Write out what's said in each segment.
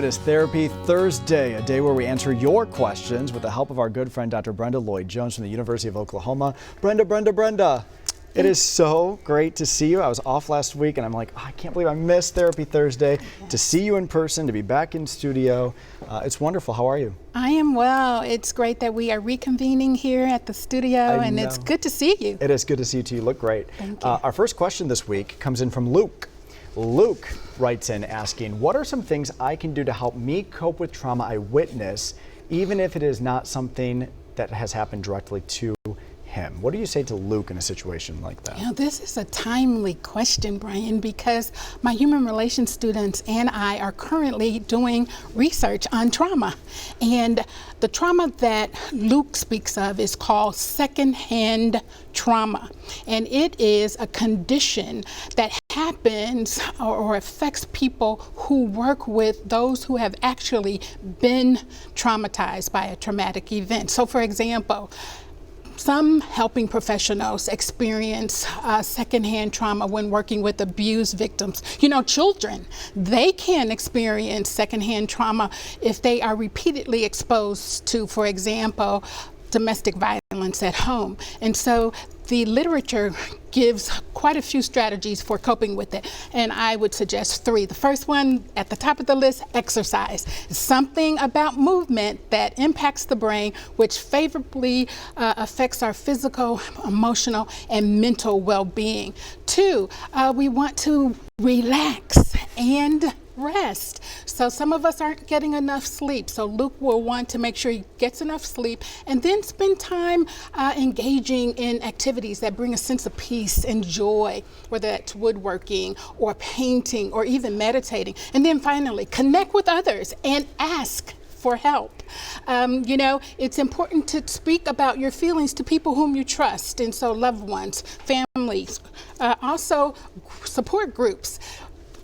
It is Therapy Thursday, a day where we answer your questions with the help of our good friend, Dr. Brenda Joy from the University of Oklahoma. Brenda. It is so great to see you. I was off last week and I'm like, I can't believe I missed Therapy Thursday. To see you in person, to be back in studio. It's wonderful. How are you? I am well. It's great that we are reconvening here at the studio, and it's good to see you. It is good to see you too. You look great. Thank you. Our first question this week comes in from Luke. Luke writes in asking, what are some things I can do to help me cope with trauma I witness, even if it is not something that has happened directly to him? What do you say to Luke in a situation like that? You know, this is a timely question, Brian, because my human relations students and I are currently doing research on trauma. And the trauma that Luke speaks of is called secondhand trauma. And it is a condition that happens or affects people who work with those who have actually been traumatized by a traumatic event. So for example, some helping professionals experience secondhand trauma when working with abused victims. You know, children, they can experience secondhand trauma if they are repeatedly exposed to, for example, domestic violence at home. And so the literature gives quite a few strategies for coping with it, and I would suggest 3. The first one at the top of the list, exercise. Something about movement that impacts the brain, which favorably affects our physical, emotional, and mental well-being. 2, we want to relax and rest. So some of us aren't getting enough sleep. So Luke will want to make sure he gets enough sleep and then spend time engaging in activities that bring a sense of peace and joy, whether that's woodworking or painting or even meditating. And then finally, connect with others and ask for help. You know, it's important to speak about your feelings to people whom you trust, and so loved ones, families, also support groups.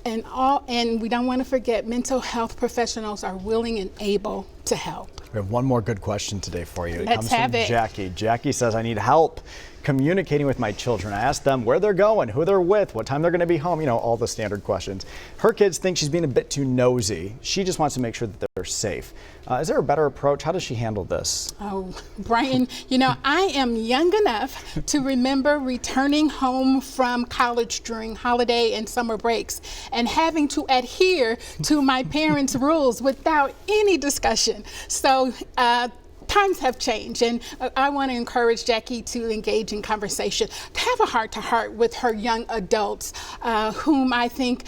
And we don't want to forget, mental health professionals are willing and able to help. We have one more good question today for you. Let's have it. Jackie. Jackie says, I need help communicating with my children. I ask them where they're going, who they're with, what time they're going to be home, you know, all the standard questions. Her kids think she's being a bit too nosy. She just wants to make sure that they're safe. Is there a better approach? How does she handle this? Oh, Brian, you know, I am young enough to remember returning home from college during holiday and summer breaks and having to adhere to my parents' rules without any discussion. So, times have changed, and I want to encourage Jackie to engage in conversation, to have a heart-to-heart with her young adults, whom I think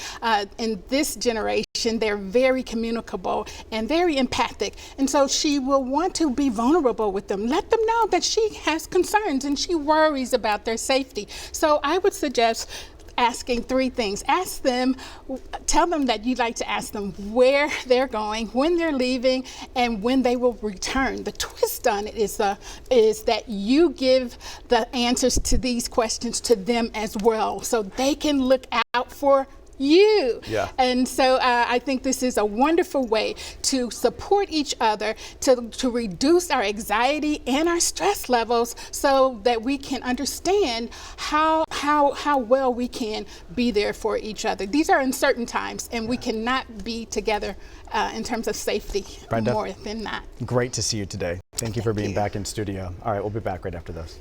in this generation, they're very communicable and very empathic. And so she will want to be vulnerable with them. Let them know that she has concerns and she worries about their safety. So I would suggest asking 3 things. Ask them, tell them that you'd like to ask them where they're going, when they're leaving, and when they will return. The twist on it is that you give the answers to these questions to them as well, so they can look out for you. Yeah. And so I think this is a wonderful way to support each other, to reduce our anxiety and our stress levels, so that we can understand how well we can be there for each other. These are uncertain times, and we cannot be together in terms of safety. Brenda, more than that. Great to see you today. Thank you for being back in studio. All right, we'll be back right after this.